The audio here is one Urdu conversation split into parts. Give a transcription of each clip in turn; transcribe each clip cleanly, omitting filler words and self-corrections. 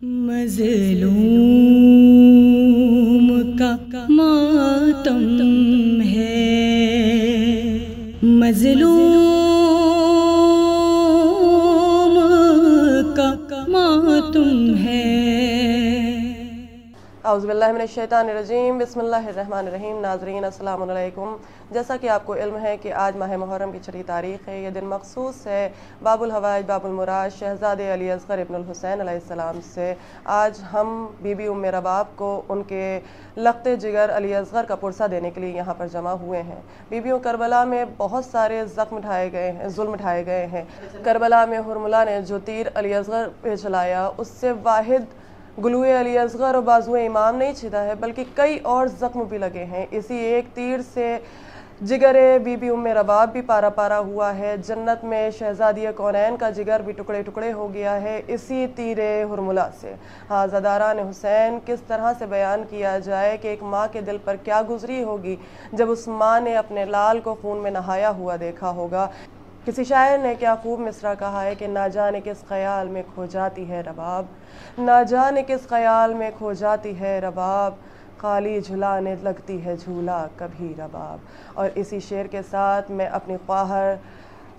مظلوم کا ماتم ہے، مظلوم کا ماتم ہے۔ اعوذ باللہ من الشیطان الرجیم، بسم اللہ الرحمن الرحیم۔ ناظرین السلام علیکم۔ جیسا کہ آپ کو علم ہے کہ آج ماہ محرم کی 6 تاریخ ہے، یہ دن مخصوص ہے باب الحوائج باب المراد شہزادے علی اصغر ابن الحسین علیہ السلام سے۔ آج ہم بی بی ام رباب کو ان کے لخت جگر علی اصغر کا پرسہ دینے کے لیے یہاں پر جمع ہوئے ہیں۔ بیویوں کربلا میں بہت سارے زخم اٹھائے گئے ہیں، ظلم اٹھائے گئے ہیں۔ کربلا میں حرملہ نے جو تیر علی اصغر پہ چلایا، اس سے واحد گلوئے علی اصغر اور بازوئے امام نہیں چھدا ہے، بلکہ کئی اور زخم بھی لگے ہیں۔ اسی ایک تیر سے جگر بی بی ام رباب بھی پارا پارا ہوا ہے۔ جنت میں شہزادی کونین کا جگر بھی ٹکڑے ٹکڑے ہو گیا ہے اسی تیر حرملہ سے۔ ہاں، زاداران حسین کس طرح سے بیان کیا جائے کہ ایک ماں کے دل پر کیا گزری ہوگی جب اس ماں نے اپنے لال کو خون میں نہایا ہوا دیکھا ہوگا۔ کسی شاعر نے کیا خوب مصرع کہا ہے کہ نہ جانے کس خیال میں کھو جاتی ہے رباب، نہ جانے کس خیال میں کھو جاتی ہے رباب، خالی جھلانے لگتی ہے جھولا کبھی رباب۔ اور اسی شعر کے ساتھ میں اپنی خواہر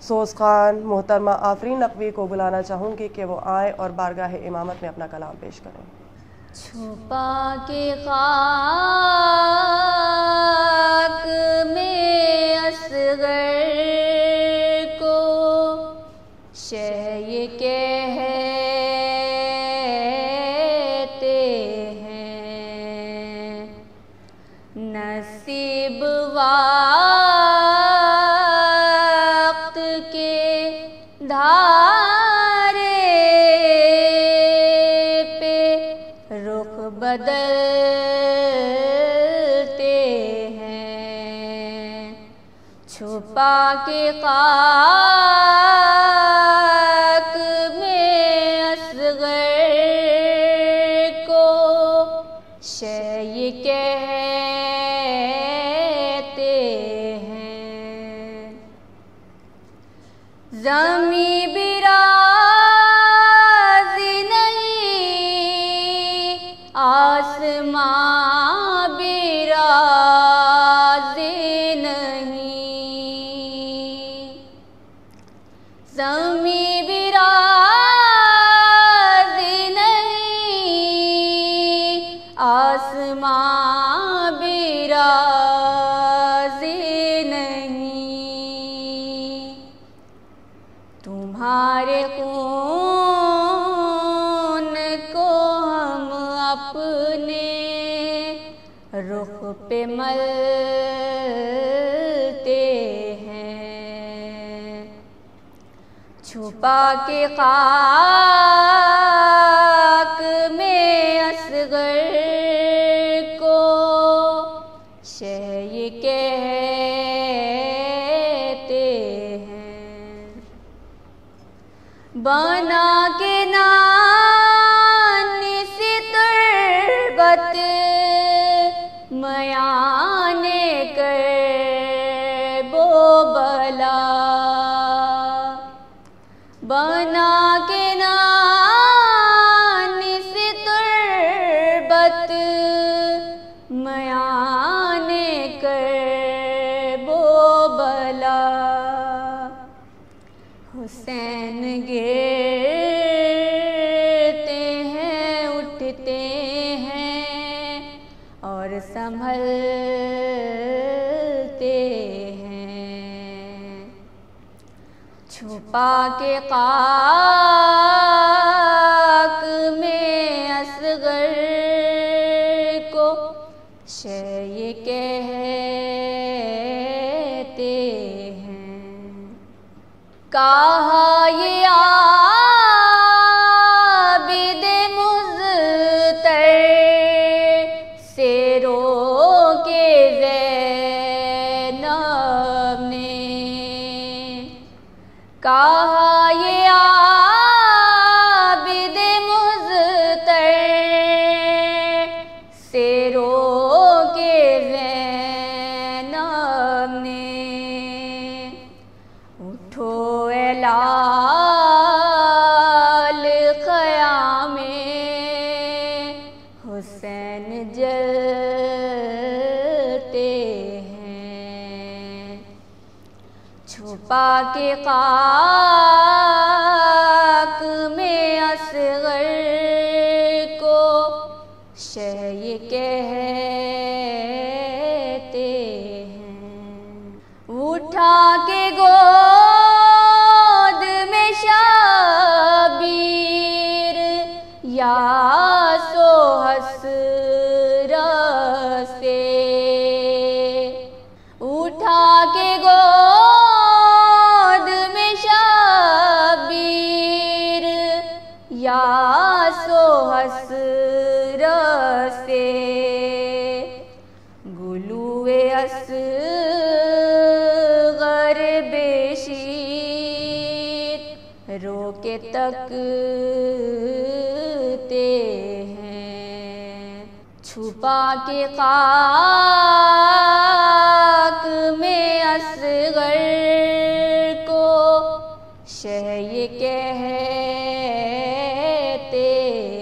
سوز خان محترمہ آفرین نقوی کو بلانا چاہوں گی کہ وہ آئیں اور بارگاہ امامت میں اپنا کلام پیش کریں۔ چھپا کے خاک میں اصغر کو شہ یہ کہتے ہیں، نصیب وقت کے دھارے پہ رخ بدلتے ہیں، چھپا کے خاک میں اصغر کو شہ یہ کہتے ہیں، زمیں برازی نہیں، آسماں برازی نہیں، زمیں برازی نہیں، آسماں برازی نہیں، تمہارے خون کو ہم اپنے رخ پہ ملتے ہیں، چھپا کے خاک میں اصغر کو شہ یہ کہتے ہیں، بنا کے نان سے تربت میان کرب و بلا، بنا کے نان سے تربت میان کرب و بلا، حسین گرتے ہیں اٹھتے ہیں اور سنبھلتے ہیں، چھپا کے خاک میں اصغر کو شہ یہ کہتے ہیں، کہا یہ عابد مضطر سے رو کے زینب نے، کہا یہ عابد مضطر سے رو کے زینب نے، لال خیام کے خاک میں اصغر کو شہ یہ کہتے ہیں، اٹھا کے گود میں شبیر یا سو حسرت سے، اٹھا کے گود میں شبیر یا سو حسرت سے، گلوئے اصغر بشید رو کے تکتے ہیں، چھپا کے خاک میں اصغر کو شہ یہ کہتے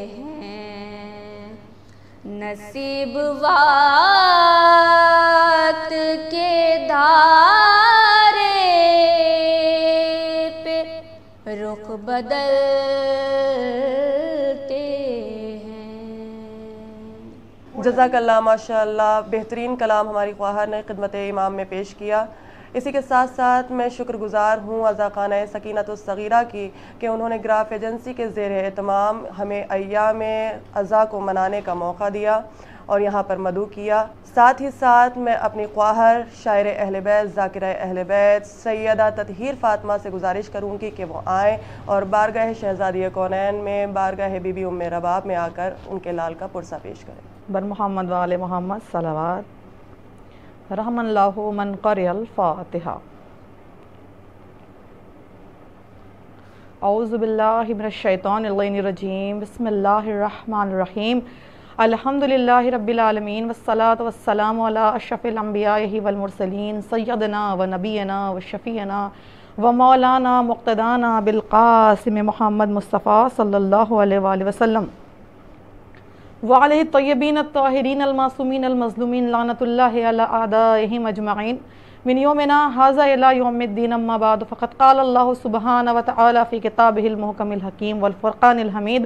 ہیں، نصیب وقت کے دھارے پہ رخ بدلتے ہیں۔ جزاک اللہ، ماشاء اللہ، بہترین کلام ہماری خواہر نے خدمت امام میں پیش کیا۔ اسی کے ساتھ ساتھ میں شکر گزار ہوں عزا خانہ سکینت الصغیرہ کی کہ انہوں نے گراف ایجنسی کے زیر اہتمام ہمیں ایام عزا کو منانے کا موقع دیا اور یہاں پر مدعو کیا۔ ساتھ ہی ساتھ میں اپنی خواہر شاعر اہل بیت، ذاکرہ اہل بیت سیدہ تطہیر فاطمہ سے گزارش کروں گی کہ وہ آئیں اور بارگاہ شہزادی کونین میں، بارگاہ بی بی ام رباب میں آ کر ان کے لال کا پرسہ پیش کریں۔ بر محمد و آل محمد صلوات۔ رحم اللہ من قرئ الفاتحہ۔ اعوذ باللہ من الشیطان اللعین الرجیم، بسم اللہ الرحمن الرحیم، الحمدللہ رب العالمین والصلاة والسلام علی اشرف الانبیاء والمرسلین سیدنا و نبینا و شفیعنا و مولانا مقتدانا بالقاسم محمد مصطفیٰ صلی اللہ علیہ وآلہ وسلم وعلیہ الطیبین الطاہرین المعصومین المظلومین لعنت اللہ علی اعدائہم اجمعین من یومنا ھذا الی یوم الدین، اما بعد فقد قال اللہ سبحانہ وتعالی فی کتابہ المحکم الحکیم والفرقان الحمید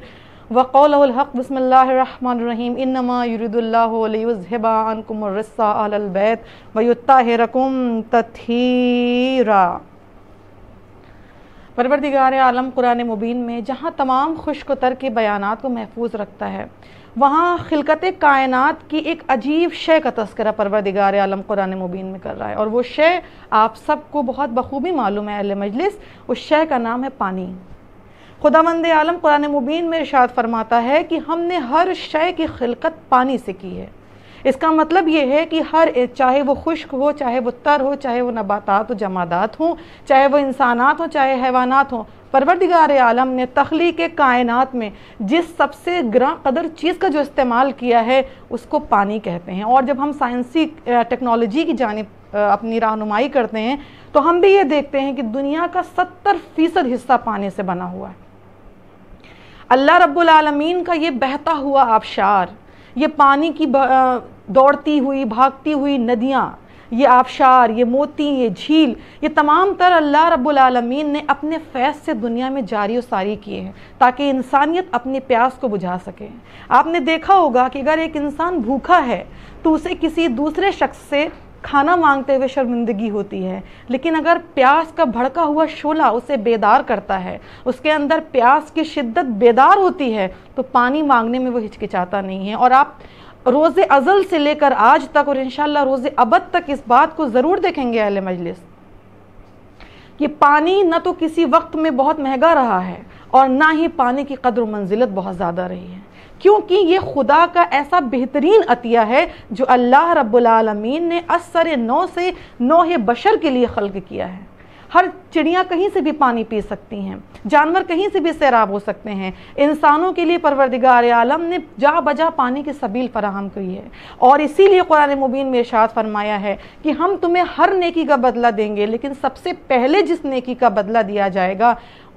وقولہ الحق، بسم اللہ الرحمن الرحیم، انما یرید اللہ لیذھب عنکم الرجس اہل البیت ویطہرکم تطہیرا۔ پروردگار عالم قرآن مبین میں جہاں تمام خشک و تر کے بیانات کو محفوظ رکھتا ہے، وہاں خلقت کائنات کی ایک عجیب شے کا تذکرہ پروردگار عالم قرآن مبین میں کر رہا ہے، اور وہ شے آپ سب کو بہت بخوبی معلوم ہے اہل مجلس، اس شے کا نام ہے پانی۔ خداوند عالم قرآن مبین میں ارشاد فرماتا ہے کہ ہم نے ہر شے کی خلقت پانی سے کی ہے۔ اس کا مطلب یہ ہے کہ چاہے وہ خشک ہو، چاہے وہ تر ہو، چاہے وہ نباتات و جمادات ہوں، چاہے وہ انسانات ہوں، چاہے حیوانات ہوں، پروردگار عالم نے تخلیق کائنات میں جس سب سے گراں قدر چیز کا جو استعمال کیا ہے اس کو پانی کہتے ہیں۔ اور جب ہم سائنسی ٹیکنالوجی کی جانب اپنی رہنمائی کرتے ہیں تو ہم بھی یہ دیکھتے ہیں کہ دنیا کا 70% حصہ پانی سے بنا ہوا ہے۔ اللہ رب العالمین کا یہ بہتا ہوا آبشار، یہ پانی کی دوڑتی ہوئی بھاگتی ہوئی ندیاں، یہ آبشار، یہ موتی، یہ جھیل، یہ تمام تر اللہ رب العالمین نے اپنے فیض سے دنیا میں جاری و ساری کیے ہیں تاکہ انسانیت اپنی پیاس کو بجھا سکے۔ آپ نے دیکھا ہوگا کہ اگر ایک انسان بھوکا ہے تو اسے کسی دوسرے شخص سے کھانا مانگتے ہوئے شرمندگی ہوتی ہے، لیکن اگر پیاس کا بھڑکا ہوا شعلہ اسے بیدار کرتا ہے، اس کے اندر پیاس کی شدت بیدار ہوتی ہے، تو پانی مانگنے میں وہ ہچکچاتا نہیں ہے۔ اور آپ روز ازل سے لے کر آج تک اور انشاءاللہ روز ابد تک اس بات کو ضرور دیکھیں گے اہل مجلس کہ پانی نہ تو کسی وقت میں بہت مہنگا رہا ہے اور نہ ہی پانی کی قدر و منزلت بہت زیادہ رہی ہے، کیونکہ یہ خدا کا ایسا بہترین عطیہ ہے جو اللہ رب العالمین نے اثر نو سے نوح بشر کے لیے خلق کیا ہے۔ ہر چڑیاں کہیں سے بھی پانی پی سکتی ہیں، جانور کہیں سے بھی سیراب ہو سکتے ہیں، انسانوں کے لیے پروردگار عالم نے جا بجا پانی کی سبیل فراہم کی ہے، اور اسی لیے قرآن مبین میں ارشاد فرمایا ہے کہ ہم تمہیں ہر نیکی کا بدلہ دیں گے، لیکن سب سے پہلے جس نیکی کا بدلہ دیا جائے گا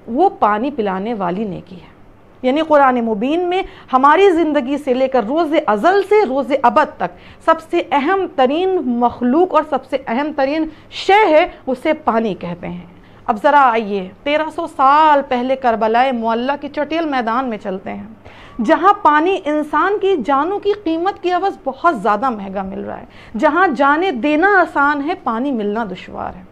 وہ پانی پلانے والی نیکی ہے۔ یعنی قرآن مبین میں ہماری زندگی سے لے کر روز ازل سے روز ابد تک سب سے اہم ترین مخلوق اور سب سے اہم ترین شے ہے، اسے پانی کہتے ہیں۔ اب ذرا آئیے 1300 سال پہلے کربلائے معلیٰ کی چٹیل میدان میں چلتے ہیں، جہاں پانی انسان کی جانوں کی قیمت کی عوض بہت زیادہ مہنگا مل رہا ہے، جہاں جانیں دینا آسان ہے پانی ملنا دشوار ہے،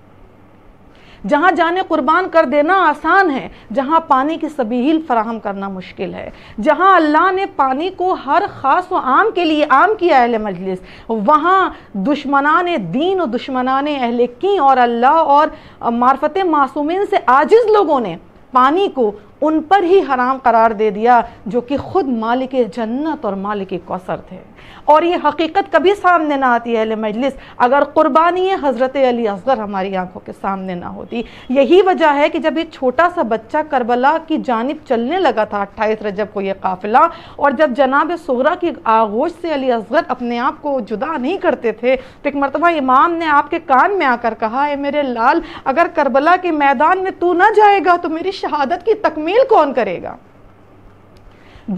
جہاں جانیں قربان کر دینا آسان ہے، جہاں پانی کی سبیل فراہم کرنا مشکل ہے، جہاں اللہ نے پانی کو ہر خاص و عام کے لیے عام کیا اہل مجلس، وہاں دشمنان دین و دشمنان اہل کی اور اللہ اور معرفت معصومین سے عاجز لوگوں نے پانی کو ان پر ہی حرام قرار دے دیا جو کہ خود مالک جنت اور مالک کوثر تھے۔ اور یہ حقیقت کبھی سامنے نہ آتی اہل مجلس اگر قربانی حضرت علی اصغر ہماری آنکھوں کے سامنے نہ ہوتی۔ یہی وجہ ہے کہ جب یہ چھوٹا سا بچہ کربلا کی جانب چلنے لگا تھا 28 رجب کو یہ قافلہ، اور جب جناب صغرا کی آغوش سے علی اصغر اپنے آپ کو جدا نہیں کرتے تھے تو ایک مرتبہ امام نے آپ کے کان میں آ کر کہا، اے میرے لال، اگر کربلا کے میدان میں تو نہ جائے گا تو میری شہادت کی تکمیل کون کرے گا؟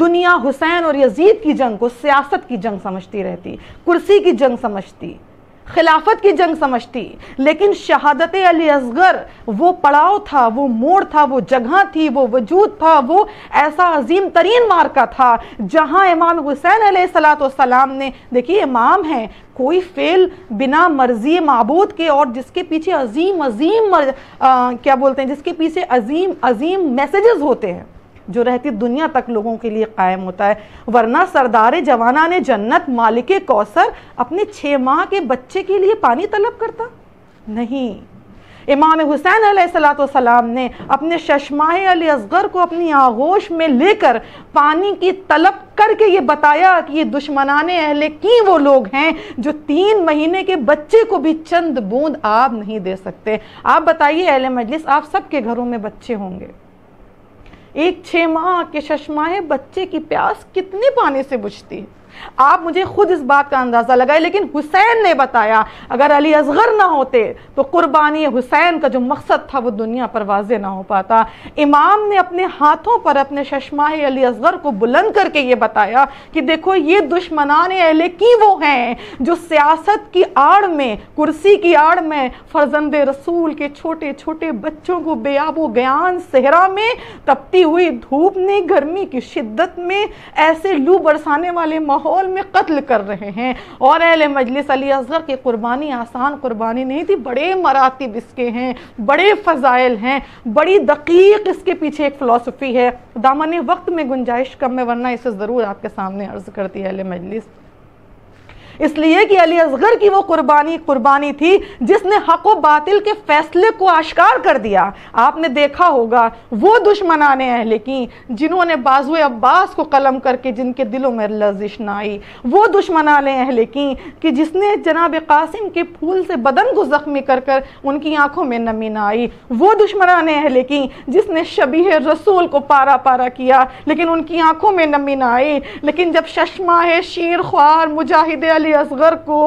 دنیا حسین اور یزید کی جنگ کو سیاست کی جنگ سمجھتی رہتی، کرسی کی جنگ سمجھتی، خلافت کی جنگ سمجھتی، لیکن شہادت علی اصغر وہ پڑاؤ تھا، وہ موڑ تھا، وہ جگہ تھی، وہ وجود تھا، وہ ایسا عظیم ترین مارکہ تھا جہاں امام حسین علیہ السلام نے، دیکھیے امام ہیں، کوئی فعل بنا مرضی معبود کے اور جس کے پیچھے عظیم کیا بولتے ہیں، جس کے پیچھے عظیم میسیجز ہوتے ہیں جو رہتی دنیا تک لوگوں کے لیے قائم ہوتا ہے، ورنہ سردار جوانان جنت مالک کوثر اپنے 6 ماہ کے بچے کے لیے پانی طلب کرتا نہیں۔ امام حسین علیہ السلام نے اپنے ششماہ علی اصغر کو اپنی آغوش میں لے کر پانی کی طلب کر کے یہ بتایا کہ یہ دشمنان اہل کی وہ لوگ ہیں جو 3 مہینے کے بچے کو بھی چند بوند آب نہیں دے سکتے۔ آپ بتائیے اہل مجلس، آپ سب کے گھروں میں بچے ہوں گے، ایک 6 ماہ کے ششماہ بچے کی پیاس کتنے پانی سے بجھتی ہے؟ آپ مجھے خود اس بات کا اندازہ لگائے، لیکن حسین نے بتایا اگر علی اصغر نہ ہوتے تو قربانی حسین کا جو مقصد تھا وہ دنیا پر واضح نہ ہو پاتا۔ امام نے اپنے ہاتھوں پر اپنے ششماہ علی اصغر کو بلند کر کے یہ بتایا کہ دیکھو یہ دشمنان اہل کی وہ ہیں جو سیاست کی آڑ میں، کرسی کی آڑ میں فرزند رسول کے چھوٹے چھوٹے بچوں کو بے آب و گیان صحرا میں، تپتی ہوئی دھوپ میں، گرمی کی شدت میں، ایسے لو برسانے والے ماحول میں قتل کر رہے ہیں۔ اور اہل مجلس علی اصغر کی قربانی آسان قربانی نہیں تھی، بڑے مراتب اس کے ہیں، بڑے فضائل ہیں، بڑی دقیق اس کے پیچھے ایک فلسفی ہے۔ دامن وقت میں گنجائش کم ہے، ورنہ اسے ضرور آپ کے سامنے عرض کرتی ہے اہل مجلس، اس لیے کہ علی اصغر کی وہ قربانی تھی جس نے حق و باطل کے فیصلے کو آشکار کر دیا۔ آپ نے دیکھا ہوگا وہ دشمنان اہل کی جنہوں نے بازو عباس کو قلم کر کے جن کے دلوں میں لرزش نہ آئی، وہ دشمنان اہل کی کہ جس نے جناب قاسم کے پھول سے بدن کو زخمی کر کر ان کی آنکھوں میں نمی نہ آئی، وہ دشمنان اہل کی جس نے شبیہ رسول کو پارا پارا کیا لیکن ان کی آنکھوں میں نمی نہ آئی، لیکن جب ششماہ شیر خوار مجاہد علی اصغر کو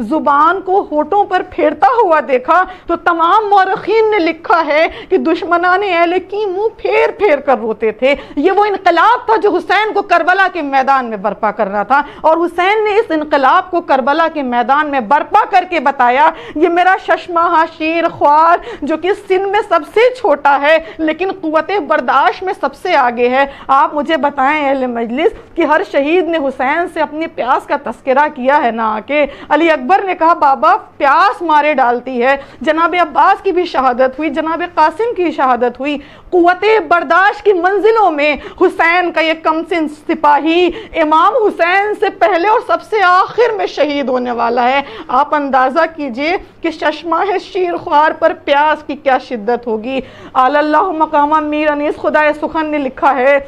زبان کو ہونٹوں پر پھیرتا ہوا دیکھا تو تمام مورخین نے لکھا ہے کہ دشمنان اہل کی منہ پھیر پھیر کر روتے تھے۔ یہ وہ انقلاب تھا جو حسین کو کربلا کے میدان میں برپا کرنا تھا، اور حسین نے اس انقلاب کو کربلا کے میدان میں برپا کر کے بتایا یہ میرا ششماہ شیر خوار جو کہ سن میں سب سے چھوٹا ہے لیکن قوت برداشت میں سب سے آگے ہے۔ آپ مجھے بتائیں اہل مجلس کہ ہر شہید نے حسین سے اپنی پیاس کا تذکرہ کیا ہے نہ آکے؟ علی اکبر نے کہا بابا پیاس مارے ڈالتی ہے، جناب عباس کی بھی شہادت ہوئی، جناب قاسم کی شہادت ہوئی، قوت برداشت کی منزلوں میں حسین کا یہ کم سن سپاہی امام حسین سے پہلے اور سب سے آخر میں شہید ہونے والا ہے۔ آپ اندازہ کیجئے کہ ششماہ شیر خوار پر پیاس کی کیا شدت ہوگی۔ آل اللہ مقامہ میر انیس خدائے سخن نے لکھا ہے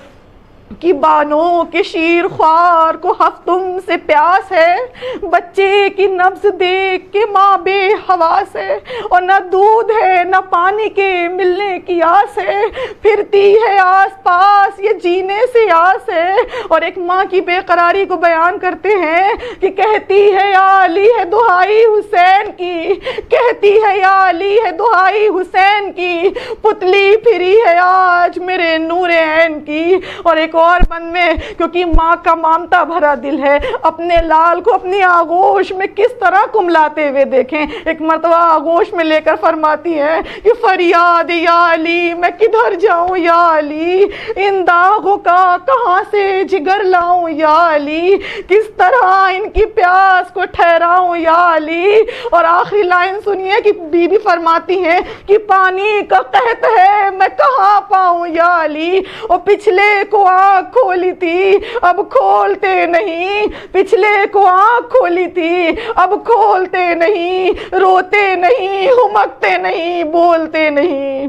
کہ بانوں کے شیر خوار کو ہفتم سے پیاس ہے، بچے کی نبض دیکھ کے ماں بے حواس ہے، اور نہ دودھ ہے نہ پانی کے ملنے کی آس ہے، پھرتی ہے آس پاس یہ جینے سے آس ہے۔ اور ایک ماں کی بے قراری کو بیان کرتے ہیں کہ کہتی ہے یا علی ہے دہائی حسین کی، کہتی ہے یا علی ہے دہائی حسین کی، پتلی پھری ہے آج میرے نور عین کی۔ اور ایک غور بند میں، کیونکہ ماں کا مامتا بھرا دل ہے، اپنے لال کو اپنی آغوش میں کس طرح کملاتے ہوئے دیکھیں۔ ایک مرتبہ آغوش میں لے کر فرماتی ہے کہ فریاد یا علی، میں کدھر جاؤں یا علی، ان داغوں کا کہاں سے جگر لاؤں یا علی، کس طرح ان کی پیاس کو ٹھہراؤں یا علی۔ اور آخری لائن سنیے کہ بی بی فرماتی ہیں کہ پانی کا قحط ہے میں کہاں پاؤں یا علی۔ اور پچھلے کو آنکھ کھولی تھی اب کھولتے نہیں، پچھلے کو آنکھ کھولی تھی اب کھولتے نہیں، روتے نہیں ہمکتے نہیں بولتے نہیں،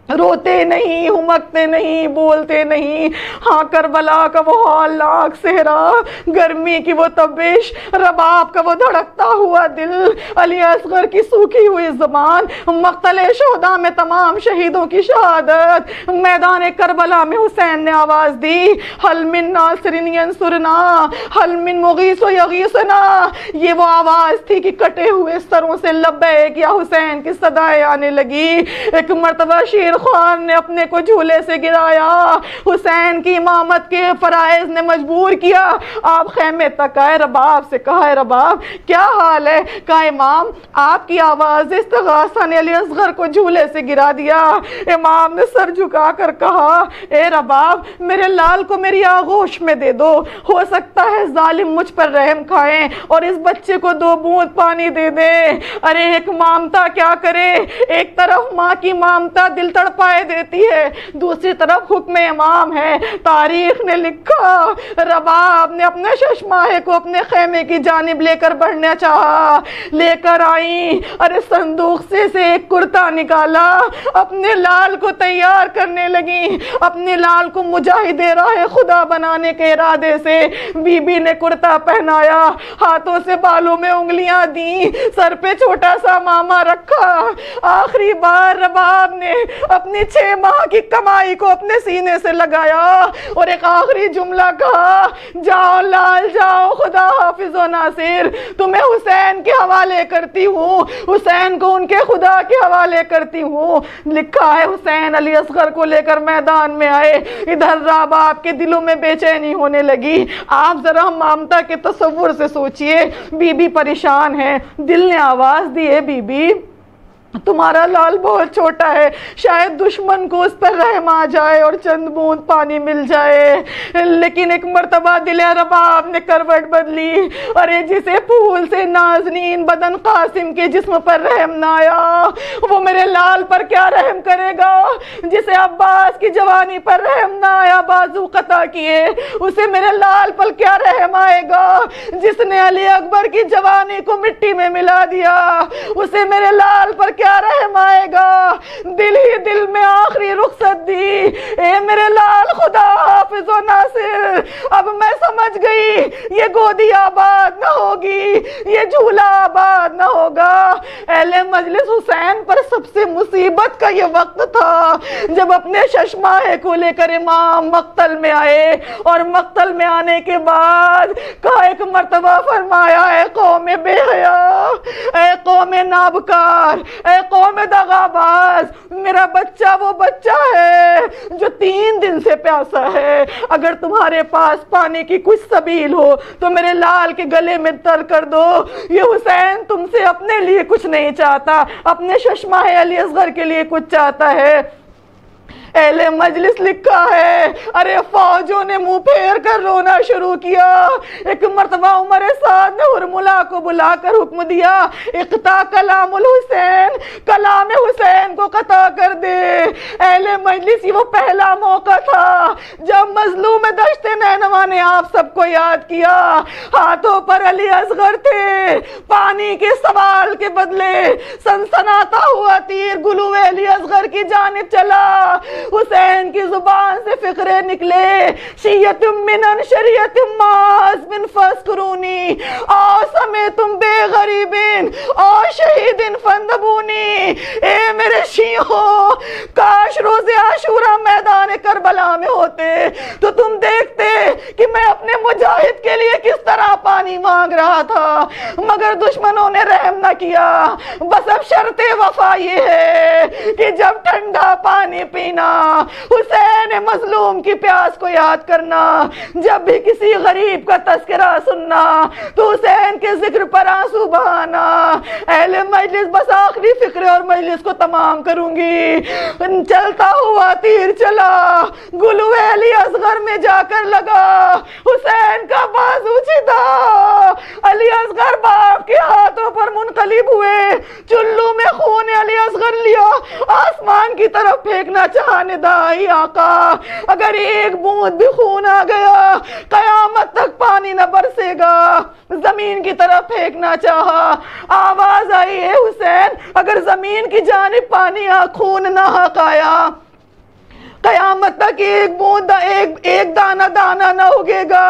روتے نہیں ہمکتے نہیں بولتے نہیں۔ ہاں کربلا کا وہ ہولناک صحرا، گرمی کی وہ تپش، رباب کا وہ دھڑکتا ہوا دل، علی اصغر کی سوکھی ہوئی زبان، مقتل شہداء میں تمام شہیدوں کی شہادت، میدان کربلا میں حسین نے آواز دی حل من ناصر ینصرنا، حل من مغیث یغیثنا۔ یہ وہ آواز تھی کہ کٹے ہوئے سروں سے لبیک یا حسین کی صدائیں آنے لگی۔ ایک مرتبہ شیر خوان نے اپنے کو جھولے سے گرایا، حسین کی امامت کے فرائض نے مجبور کیا، آپ خیمے تک آئے، رباب سے کہا ہے رباب کیا حال ہے؟ کہا امام آپ کی آواز استغاثہ نے علی اصغر کو جھولے سے گرا دیا۔ امام نے سر جھکا کر کہا اے رباب میرے لال کو میری آغوش میں دے دو، ہو سکتا ہے ظالم مجھ پر رحم کھائیں اور اس بچے کو 2 بوند پانی دے دیں۔ ارے ایک مامتا کیا کرے، ایک طرف ماں کی مامتا دل تڑپائے دیتی ہے، دوسری طرف حکم امام ہے۔ تاریخ نے لکھا رباب نے اپنے ششماہے کو اپنے خیمے کی جانب لے کر بڑھنا چاہا، لے کر آئی، ارے صندوق سے ایک کرتا نکالا، اپنے لال کو تیار کرنے لگی، اپنے لال کو مجاہد راہ خدا بنانے کے ارادے سے بی بی نے کرتا پہنایا، ہاتھوں سے بالوں میں انگلیاں دیں، سر پہ چھوٹا سا ماما رکھا۔ آخری بار رباب نے اپنی 6 ماہ کی کمائی کو اپنے سینے سے لگایا اور ایک آخری جملہ کہا جاؤ لال جاؤ، خدا حافظ و ناصر، تمہیں حسین کے حوالے کرتی ہوں، حسین کو ان کے خدا کے حوالے کرتی ہوں۔ لکھا ہے حسین علی اصغر کو لے کر میدان میں آئے، ادھر رباب کے دلوں میں بے چینی ہونے لگی۔ آپ ذرا مامتا کے تصور سے سوچئے، بی بی پریشان ہے، دل نے آواز دی ہے بی بی تمہارا لال بہت چھوٹا ہے، شاید دشمن کو اس پر رحم آ جائے اور چند بوند پانی مل جائے۔ لیکن ایک مرتبہ دل رباب نے کروٹ بدلی، ارے جسے پھول سے نازنین بدن قاسم کے جسم پر رحم نہ آیا وہ میرے لال پر کیا رحم کرے گا؟ جسے عباس کی جوانی پر رحم نہ آیا، بازو قطع کیے، اسے میرے لال پر کیا رحم آئے گا؟ جس نے علی اکبر کی جوانی کو مٹی میں ملا دیا، اسے میرے لال پر کیا رحم آئے گا؟ دل ہی دل میں آخری رخصت دی، اے میرے لال خدا حافظ و ناصر، اب میں سمجھ گئی یہ گودی آباد نہ ہوگی، یہ جھولا آباد نہ ہوگا۔ اہل مجلس حسین پر سب سے مصیبت کا یہ وقت تھا جب اپنے ششماہے کو لے کر امام مقتل میں آئے، اور مقتل میں آنے کے بعد کہا ایک مرتبہ فرمایا اے قوم بے حیا، اے قوم نابکار، اے قوم دغاباز، میرا بچہ وہ بچہ ہے جو 3 دن سے پیاسا ہے، اگر تمہارے پاس پانی کی کچھ سبیل ہو تو میرے لال کے گلے میں تر کر دو۔ یہ حسین تم سے اپنے لیے کچھ نہیں چاہتا، اپنے ششماہ علی اصغر کے لیے کچھ چاہتا ہے۔ اہل مجلس لکھا ہے ارے فوجوں نے منہ پھیر کر رونا شروع کیا۔ ایک مرتبہ عمر سعد نے ہرملا کو بلا کر حکم دیا اقطع کلام الحسین، کلام حسین کو قطع کر دے۔ اہل مجلس یہ وہ پہلا موقع تھا جب مظلوم دشت نینوا نے آپ سب کو یاد کیا، ہاتھوں پر علی اصغر تھے، پانی کے سوال کے بدلے سنسناتا ہوا تیر گلو علی اصغر کی جانب چلا۔ حسین کی زبان سے فقرے نکلے شیعت من شریعت ماز من فاسکرونی آ سمیتم بے غریبین آ شہید فندبونی۔ اے میرے شیعوں، کاش روز عاشورہ میدان کربلا میں ہوتے تو تم دیکھتے کہ میں اپنے مجاہد کے لیے کس طرح پانی پانی مانگ رہا تھا مگر دشمنوں نے رحم نہ کیا. بس اب شرط وفا یہ ہے کہ جب ٹھنڈا پانی پینا حسین مظلوم کی پیاس کو یاد کرنا, جب بھی کسی غریب کا تذکرہ سننا تو حسین کے ذکر پر آنسو بہانا. اہل مجلس بس آخری فکر اور مجلس کو تمام کروں گی. چلتا ہوا تیر چلا گلوے علی اصغر میں جا کر لگا, حسین کا بازو چھدا. علی اصغر باپ کے ہاتھوں پر منقلب ہوئے, چلو میں خون علی اصغر لیا, آسمان کی طرف پھینکنا چاہا. ندائی آقا اگر ایک بوند بھی خون آ گیا قیامت تک پانی نہ برسے گا. زمین کی طرف پھینکنا چاہا, آواز آئی ہے حسین اگر زمین کی جانب پانی خون نہ حق آیا قیامت تک ایک بوند ایک دانہ دانہ نہ اگے گا.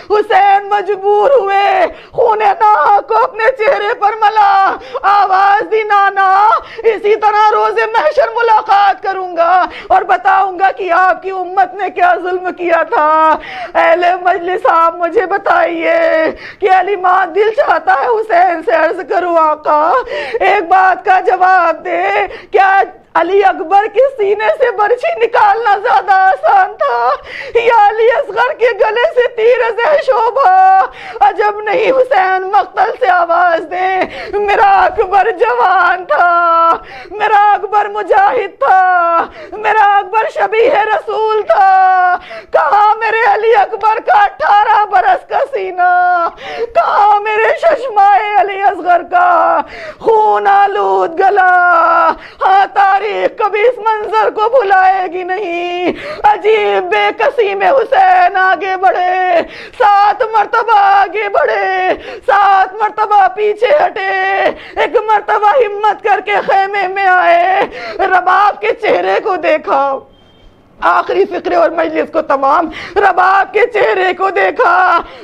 حسین مجبور ہوئے خون ناحق کو اپنے چہرے پر ملا, آواز دی نانا اسی طرح روز محشر ملاقات کروں گا اور بتاؤں گا کہ آپ کی امت نے کیا ظلم کیا تھا. اہل مجلس آپ مجھے بتائیے کہ علی ماں دل چاہتا ہے حسین سے عرض کروں آقا ایک بات کا جواب دے, کیا علی اکبر کے سینے سے برچھی نکالنا زیادہ آسان تھا یا علی اصغر کے گلے سے تیر زہ شوبھا؟ عجب نہیں حسین مقتل سے آواز دیں, میرا اکبر جوان تھا, میرا اکبر مجاہد تھا, میرا اکبر شبیہ رسول تھا. کہاں میرے علی اکبر کا 18 برس کا سینہ, کہاں میرے ششمائے علی اصغر کا خون آلود گلا. ہاں تاریخ کبھی اس منظر کو بھلائے گی نہیں. عجیب بے کسی میں حسین آگے بڑھے, 7 مرتبہ آگے بڑھے, 7 مرتبہ پیچھے ہٹے, ایک مرتبہ ہمت کر کے خیمے میں آئے, رباب کے چہرے کو دیکھا, آخری فکرے اور مجلس کو تمام, رباب کے چہرے کو دیکھا,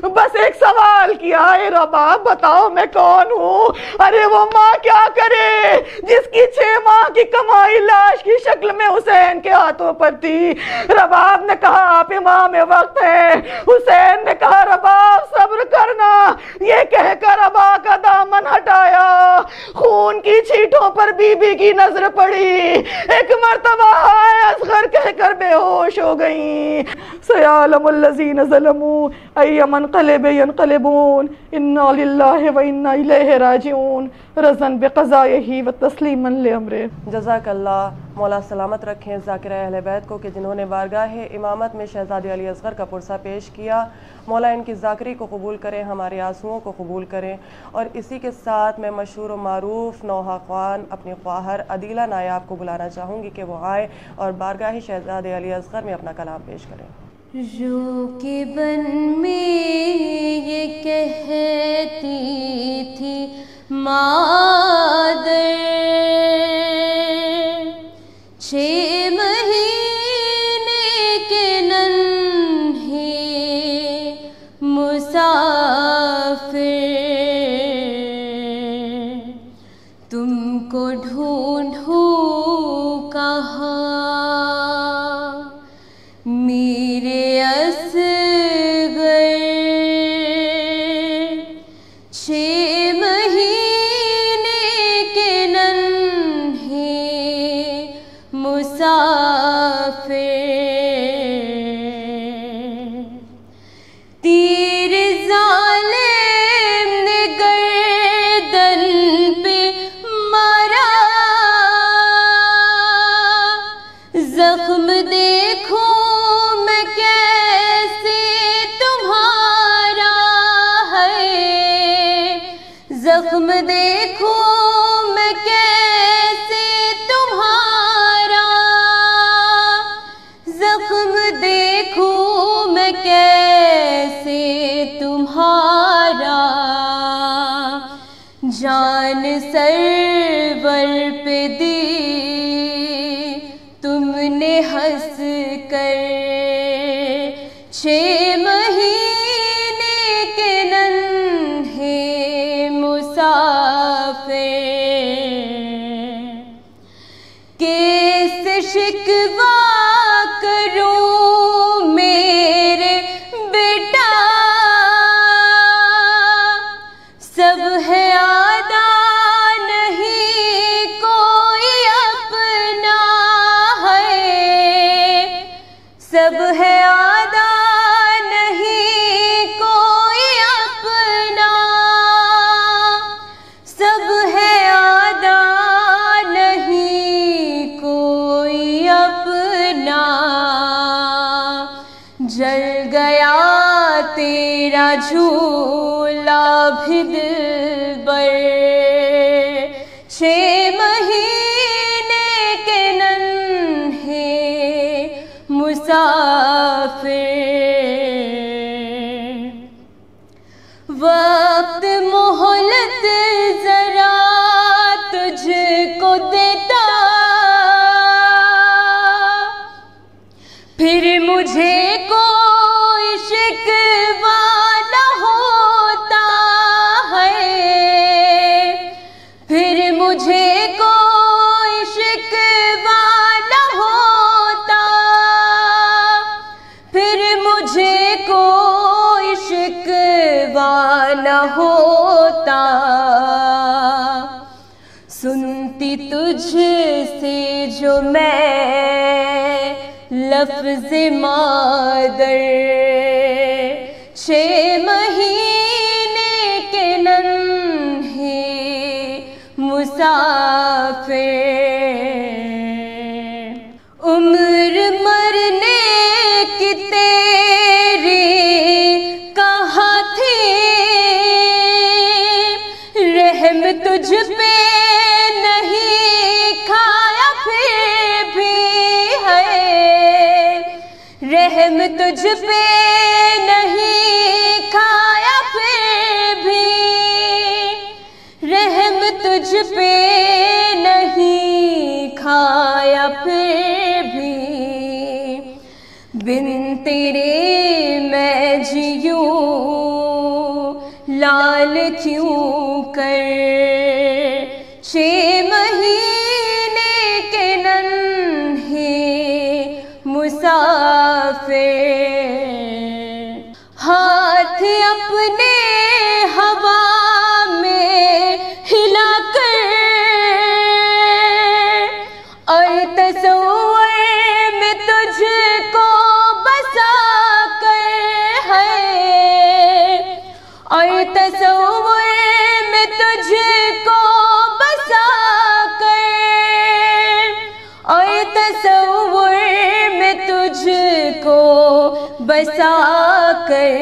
بس ایک سوال کیا, اے رباب بتاؤ میں کون ہوں؟ ارے وہ ماں کیا کرے جس کی 6 ماہ کی کمائی لاش کی شکل میں حسین کے ہاتھوں پر تھی. رباب نے کہا آپ امام وقت ہیں. حسین نے کہا رباب صبر کرنا. یہ کہہ کر ابا کا دامن ہٹایا, خون کی چھینٹوں پر بی بی کی نظر پڑی, ایک مرتبہ ہائے اصغر کہہ کر بے ہوش ہو گئیں. سیعلم الذین ظلموا ای منقلب ینقلبون انا للہ و انا الیہ راجعون رضا بقضائہ و تسلیما لامرہ. جزاک اللہ. مولا سلامت رکھیں ذاکرہ اہل بیت کو کہ جنہوں نے بارگاہ امامت میں شہزادے علی اصغر کا پرسہ پیش کیا. مولا ان کی ذاکری کو قبول کریں, ہمارے آنسوؤں کو قبول کریں. اور اسی کے ساتھ میں مشہور و معروف نوحہ خوان اپنی خواہر عدیلہ نایاب کو بلانا چاہوں گی کہ وہ آئے اور بارگاہ شہزادے علی اصغر میں اپنا کلام پیش کریں. رو کے بن میں یہ کہتی تھی مادر 6 مہینے کے ننھے مسافر تم کو ڈھونڈوں کہاں میرے اصغر 6 مہینے کے ننھے مسافر تیر ظالم نے گردن پہ مارا زخم دیکھو میں کیسے تمہارا ہے زخم دیکھو میں کیسے تمہارا زخم دیکھو میں کیسے تمہارا جان سرور پہ دی تم نے ہنس کر 6 مہینے کے ننھے مسافر کیسے شکوہ کروں میرے بیٹا سب ہے آدھا نہیں کوئی اپنا، سب ہے آدھا نہیں کوئی اپنا، جل گیا تیرا جھولا بھی دلبر، 6 مہینے کے ننھے مسافر، وقت مہلت ذرا تجھ کو دیتا، پھر مجھے کوئی شکوہ نہ ہوتا ہے، پھر مجھے کوئی شکوہ نہ ہوتا، پھر مجھے کوئی شکوہ نہ ہوتا، سنتی تجھ سے جو میں لفظ مادر، 6 مہینے کے ننھے مسافر، عمر مرنے کی تیری کہاں تھی، رحم تجھ پہ نہیں کھایا پھر بھی ہے، رحم تجھ پہ نہیں کھایا پھر بھی، رحم تجھ پہ نہیں کھایا پھر بھی، بن تیرے میں جیوں لال کیوں کر، 6 مہینے کے ننھے مسافر، ہاتھ اپنے ہوا میں ہلا کر، اور تصور میں تجھ کو بسا کر ہے، اور تصور میں تجھ کو بسا کر، اور تصور میں تجھ کو بسا کر،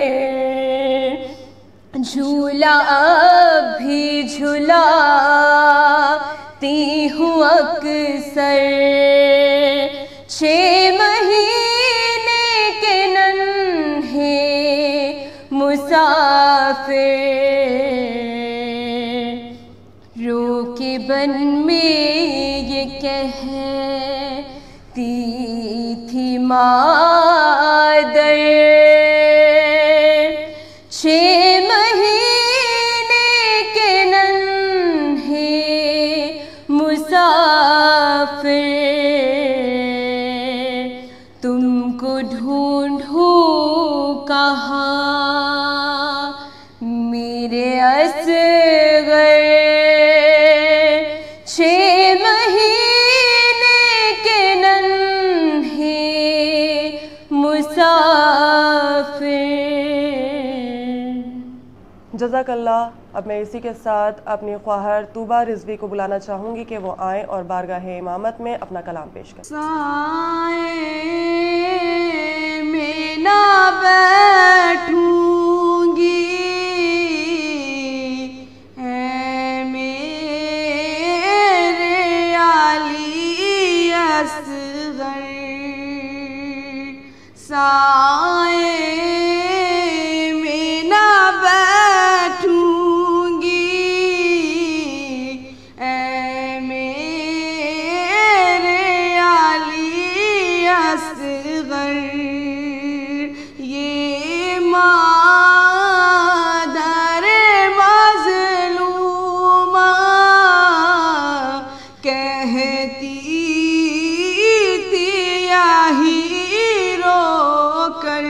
جھولا اب بھی جھولاتی ہوں اکثر، 6 مہینے کے ننھے مسافر، رو کے بن میں یہ کہتی تھی مادر، 6 مہینے کے ننھے مسافر، تم کو ڈھونڈوں کہاں میرے اصغر، 6 مہینے کے ننھے مسافر۔ جزاک اللہ۔ اب میں اسی کے ساتھ اپنی خواہر طوبہ رضوی کو بلانا چاہوں گی کہ وہ آئیں اور بارگاہ امامت میں اپنا کلام پیش کریں۔ سائے میں نہ بیٹھوں گی اے میرے علی اصغر، سائے میں نہ بیٹھوں گی اے میرے علی اصغر، یہ مادر مظلومہ کہتی تھی یہی رو کر،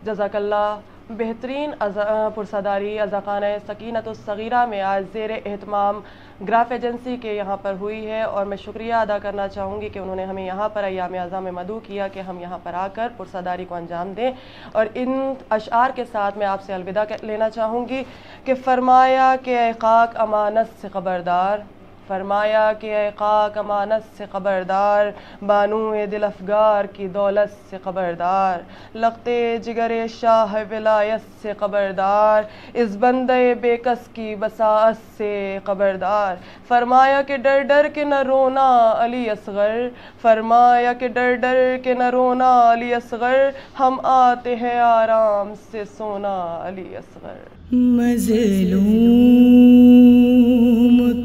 جزاک اللہ. بہترین پرساداری ازاخانہ سکینت الصغیرہ میں آج زیر اہتمام گراف ایجنسی کے یہاں پر ہوئی ہے، اور میں شکریہ ادا کرنا چاہوں گی کہ انہوں نے ہمیں یہاں پر ایام اعزاں میں مدعو کیا کہ ہم یہاں پر آ کر پرساداری کو انجام دیں. اور ان اشعار کے ساتھ میں آپ سے الوداع لینا چاہوں گی کہ فرمایا کہ اے خاک امانت سے خبردار، فرمایا کہ اے خاک امانت سے خبردار، بانو دل افگار کی دولت سے خبردار، لختے جگر شاہ ولایت سے خبردار، اس بندے بے کس کی بساعت سے خبردار. فرمایا کہ ڈر ڈر کے نہ رونا علی اصغر، فرمایا کہ ڈر ڈر کے نہ رونا علی اصغر، ہم آتے ہیں آرام سے سونا علی اصغر. مظلوم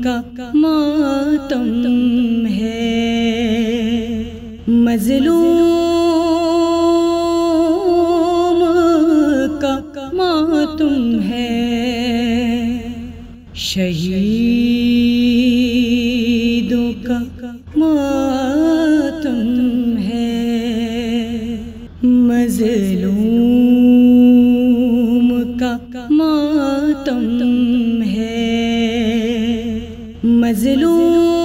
کا ماتم ہے، مظلوم کا ماتم ہے، شہیدوں کا ماتم ہے، مظلوم کا ماتم ہے، مظلوم